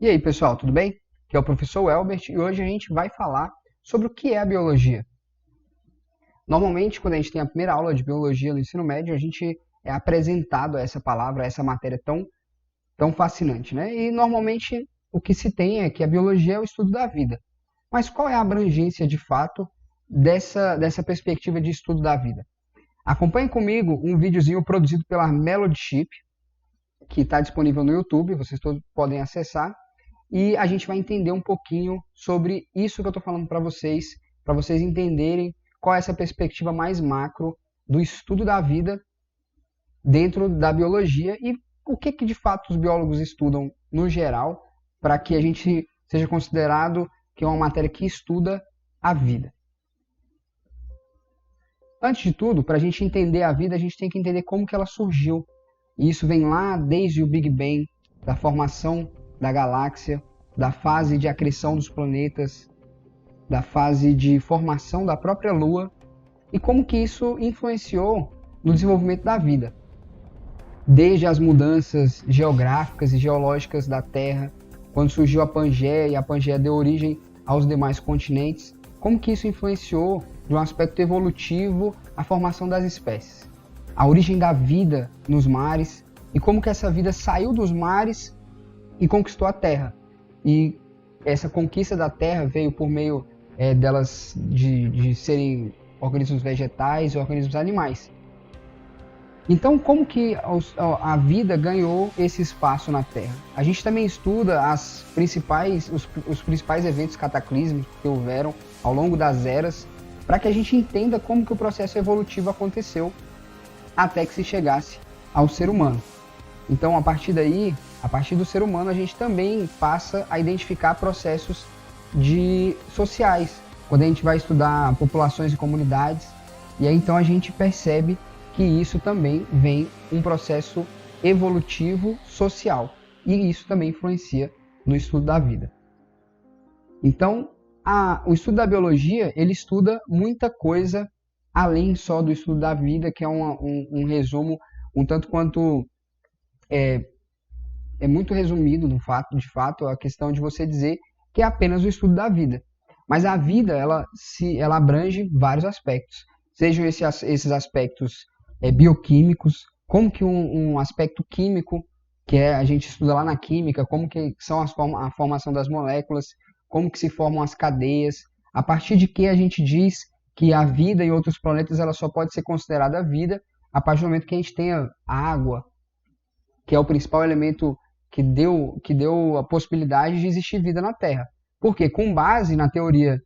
E aí, pessoal, tudo bem? Aqui é o professor Elbert e hoje a gente vai falar sobre o que é a biologia. Normalmente, quando a gente tem a primeira aula de biologia no ensino médio, a gente é apresentado a essa palavra, a essa matéria tão fascinante, né? E normalmente o que se tem é que a biologia é o estudo da vida. Mas qual é a abrangência de fato dessa perspectiva de estudo da vida? Acompanhe comigo um videozinho produzido pela Melody Chip, que está disponível no YouTube, vocês todos podem acessar. E a gente vai entender um pouquinho sobre isso que eu estou falando para vocês entenderem qual é essa perspectiva mais macro do estudo da vida dentro da biologia e o que de fato os biólogos estudam no geral para que a gente seja considerado que é uma matéria que estuda a vida. Antes de tudo, para a gente entender a vida, a gente tem que entender como que ela surgiu. E isso vem lá desde o Big Bang, da formação da galáxia, da fase de acreção dos planetas, da fase de formação da própria Lua e como que isso influenciou no desenvolvimento da vida. Desde as mudanças geográficas e geológicas da Terra, quando surgiu a Pangeia e a Pangeia deu origem aos demais continentes, como que isso influenciou de um aspecto evolutivo a formação das espécies, a origem da vida nos mares e como que essa vida saiu dos mares e conquistou a Terra. E essa conquista da Terra veio por meio delas de serem organismos vegetais e organismos animais. Então, como que a vida ganhou esse espaço na Terra? A gente também estuda os principais eventos cataclísmicos que houveram ao longo das eras, para que a gente entenda como que o processo evolutivo aconteceu até que se chegasse ao ser humano. Então, a partir do ser humano, a gente também passa a identificar processos sociais, quando a gente vai estudar populações e comunidades, e aí então a gente percebe que isso também vem um processo evolutivo social, e isso também influencia no estudo da vida. Então, o estudo da biologia, ele estuda muita coisa além só do estudo da vida, que é um resumo um tanto quanto é muito resumido, de fato, a questão de você dizer que é apenas o estudo da vida. Mas a vida, ela abrange vários aspectos. Sejam esses aspectos bioquímicos, como que um aspecto químico, a gente estuda lá na química, como que são a formação das moléculas, como que se formam as cadeias, a partir de que a gente diz que a vida em outros planetas ela só pode ser considerada vida a partir do momento que a gente tenha água, que é o principal elemento que deu a possibilidade de existir vida na Terra. Porque, com base na teoria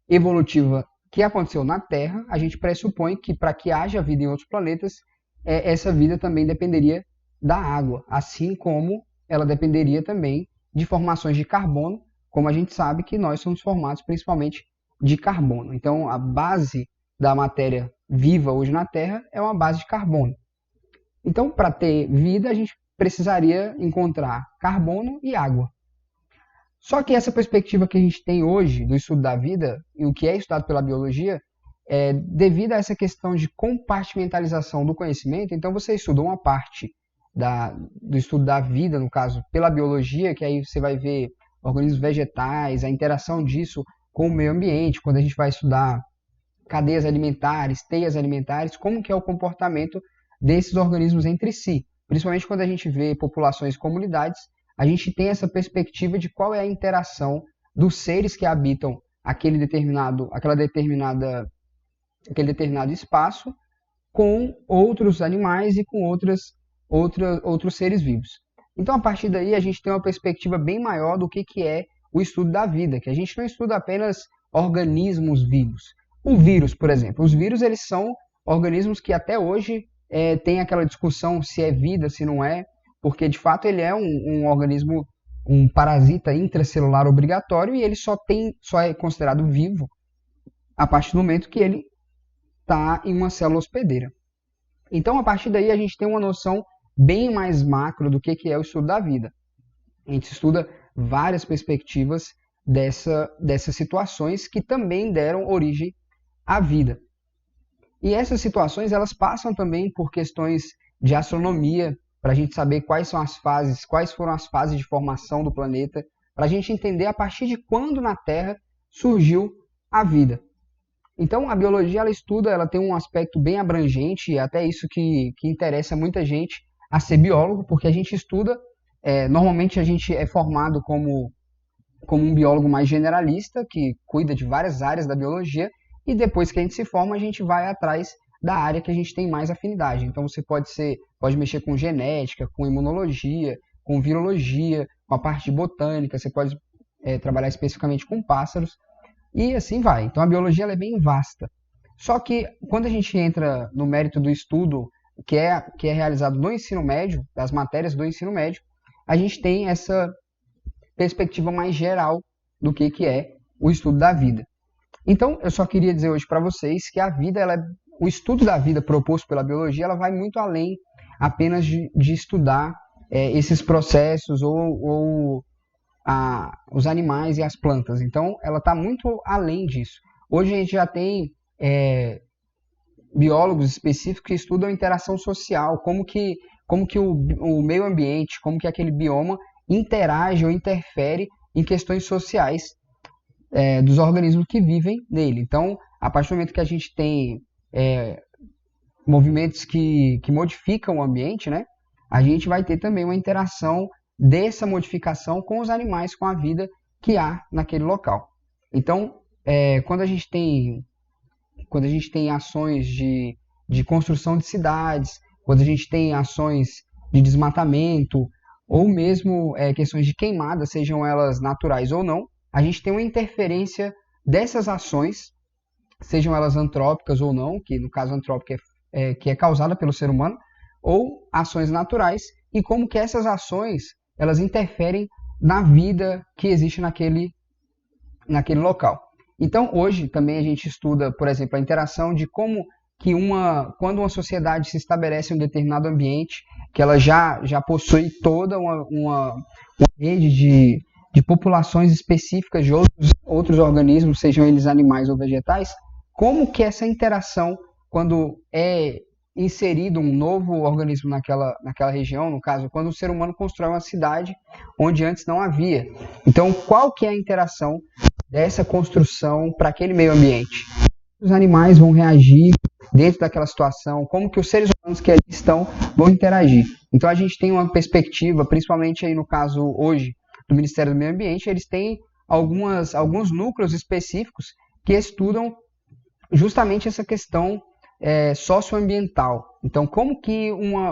evolutiva que aconteceu na Terra, a gente pressupõe que para que haja vida em outros planetas, essa vida também dependeria da água, assim como ela dependeria também de formações de carbono, como a gente sabe que nós somos formados principalmente de carbono. Então, a base da matéria viva hoje na Terra é uma base de carbono. Então, para ter vida, a gente precisaria encontrar carbono e água. Só que essa perspectiva que a gente tem hoje do estudo da vida, e o que é estudado pela biologia, devido a essa questão de compartimentalização do conhecimento, então você estuda uma parte do estudo da vida, no caso, pela biologia, que aí você vai ver organismos vegetais, a interação disso com o meio ambiente, quando a gente vai estudar cadeias alimentares, teias alimentares, como que é o comportamento desses organismos entre si. Principalmente quando a gente vê populações e comunidades, a gente tem essa perspectiva de qual é a interação dos seres que habitam aquele determinado espaço com outros animais e com outros seres vivos. Então, a partir daí, a gente tem uma perspectiva bem maior do que é o estudo da vida, que a gente não estuda apenas organismos vivos. O vírus, por exemplo, os vírus eles são organismos que até hoje tem aquela discussão se é vida, se não é, porque de fato ele é um organismo, um parasita intracelular obrigatório e ele só é considerado vivo a partir do momento que ele está em uma célula hospedeira. Então, a partir daí, a gente tem uma noção bem mais macro do que é o estudo da vida. A gente estuda várias perspectivas dessas situações que também deram origem à vida. E essas situações elas passam também por questões de astronomia, para a gente saber quais foram as fases de formação do planeta, para a gente entender a partir de quando na Terra surgiu a vida. Então, a biologia, ela tem um aspecto bem abrangente, e até isso que interessa muita gente a ser biólogo, porque a gente estuda, normalmente a gente é formado como um biólogo mais generalista, que cuida de várias áreas da biologia, e depois que a gente se forma, a gente vai atrás da área que a gente tem mais afinidade. Então, você pode mexer com genética, com imunologia, com virologia, com a parte de botânica, você pode trabalhar especificamente com pássaros, e assim vai. Então, a biologia ela é bem vasta. Só que, quando a gente entra no mérito do estudo que é realizado no ensino médio, das matérias do ensino médio, a gente tem essa perspectiva mais geral do que é o estudo da vida. Então, eu só queria dizer hoje para vocês que a vida, o estudo da vida proposto pela biologia, ela vai muito além apenas de estudar esses processos ou os animais e as plantas. Então, ela está muito além disso. Hoje a gente já tem biólogos específicos que estudam a interação social, como que o meio ambiente, como que aquele bioma interage ou interfere em questões sociais dos organismos que vivem nele. Então, a partir do momento que a gente tem movimentos que modificam o ambiente, né, a gente vai ter também uma interação dessa modificação com os animais, com a vida que há naquele local. Então, quando a gente tem ações de construção de cidades, quando a gente tem ações de desmatamento, ou mesmo questões de queimada, sejam elas naturais ou não, a gente tem uma interferência dessas ações, sejam elas antrópicas ou não, que no caso antrópica que é causada pelo ser humano, ou ações naturais, e como que essas ações elas interferem na vida que existe naquele local. Então, hoje também a gente estuda, por exemplo, a interação de como que quando uma sociedade se estabelece em um determinado ambiente, que ela já possui toda uma rede de populações específicas de outros organismos, sejam eles animais ou vegetais, como que essa interação, quando é inserido um novo organismo naquela região, no caso, quando o ser humano constrói uma cidade onde antes não havia. Então, qual que é a interação dessa construção para aquele meio ambiente? Os animais vão reagir dentro daquela situação, como que os seres humanos que ali estão vão interagir. Então, a gente tem uma perspectiva, principalmente aí no caso hoje do Ministério do Meio Ambiente, eles têm alguns núcleos específicos que estudam justamente essa questão socioambiental. Então, como que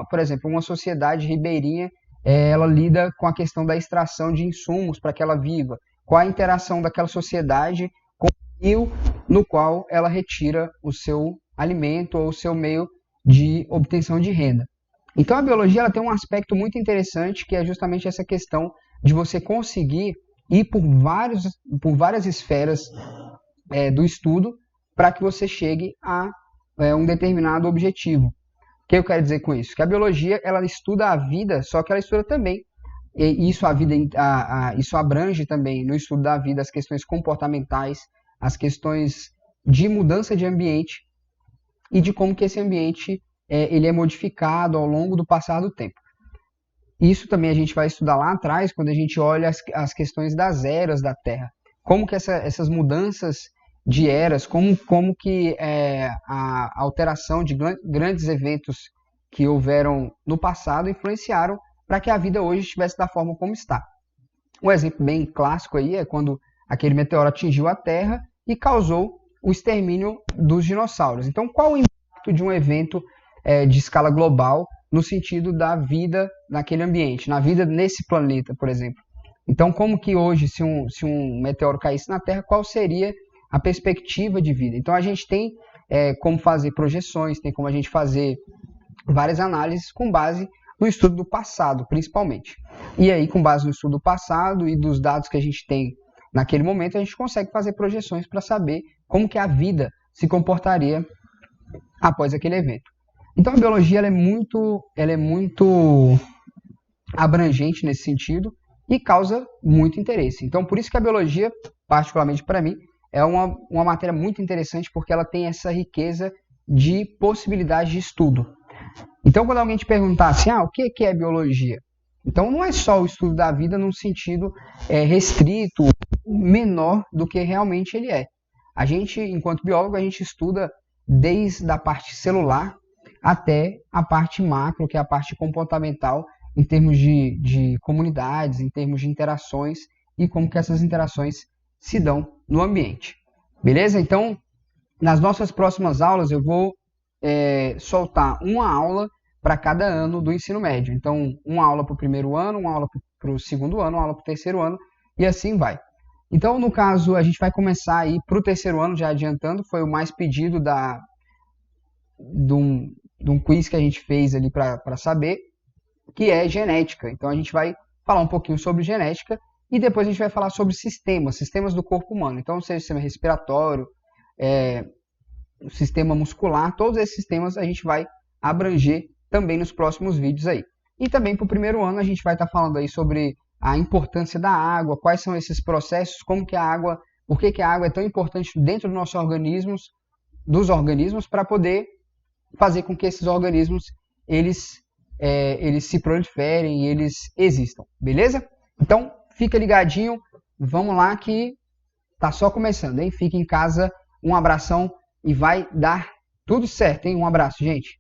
por exemplo, uma sociedade ribeirinha ela lida com a questão da extração de insumos para que ela viva? Qual a interação daquela sociedade com o rio no qual ela retira o seu alimento ou o seu meio de obtenção de renda? Então, a biologia ela tem um aspecto muito interessante, que é justamente essa questão de você conseguir ir por várias esferas do estudo para que você chegue a um determinado objetivo. O que eu quero dizer com isso? Que a biologia ela estuda a vida, só que ela estuda também, e isso abrange também no estudo da vida as questões comportamentais, as questões de mudança de ambiente e de como que esse ambiente ele é modificado ao longo do passar do tempo. Isso também a gente vai estudar lá atrás, quando a gente olha as questões das eras da Terra. Como que essas mudanças de eras, como que a alteração de grandes eventos que houveram no passado influenciaram para que a vida hoje estivesse da forma como está. Um exemplo bem clássico aí é quando aquele meteoro atingiu a Terra e causou o extermínio dos dinossauros. Então, qual o impacto de um evento de escala global no sentido da vida naquele ambiente, na vida nesse planeta, por exemplo? Então, como que hoje, se um meteoro caísse na Terra, qual seria a perspectiva de vida? Então, a gente tem como fazer projeções, tem como a gente fazer várias análises com base no estudo do passado, principalmente. E aí, com base no estudo do passado e dos dados que a gente tem naquele momento, a gente consegue fazer projeções para saber como que a vida se comportaria após aquele evento. Então, a biologia ela é muito abrangente nesse sentido e causa muito interesse. Então, por isso que a biologia, particularmente para mim, é uma matéria muito interessante, porque ela tem essa riqueza de possibilidades de estudo. Então, quando alguém te perguntar assim, o que é biologia? Então não é só o estudo da vida num sentido restrito, menor do que realmente ele é. A gente, enquanto biólogo, a gente estuda desde a parte celular até a parte macro, que é a parte comportamental, em termos de comunidades, em termos de interações e como que essas interações se dão no ambiente. Beleza? Então, nas nossas próximas aulas, eu vou soltar uma aula para cada ano do ensino médio. Então, uma aula para o primeiro ano, uma aula para o segundo ano, uma aula para o terceiro ano, e assim vai. Então, no caso, a gente vai começar aí para o terceiro ano, já adiantando, foi o mais pedido de um quiz que a gente fez ali para saber, que é genética. Então, a gente vai falar um pouquinho sobre genética e depois a gente vai falar sobre sistemas do corpo humano. Então, seja o sistema respiratório, o sistema muscular, todos esses sistemas a gente vai abranger também nos próximos vídeos aí. E também para o primeiro ano a gente vai estar falando aí sobre a importância da água, quais são esses processos, como que a água, por que a água é tão importante dentro dos nossos organismos, para poder fazer com que esses organismos eles se proliferem e eles existam, beleza? Então fica ligadinho, vamos lá que tá só começando, hein? Fica em casa, um abração e vai dar tudo certo, hein? Um abraço, gente.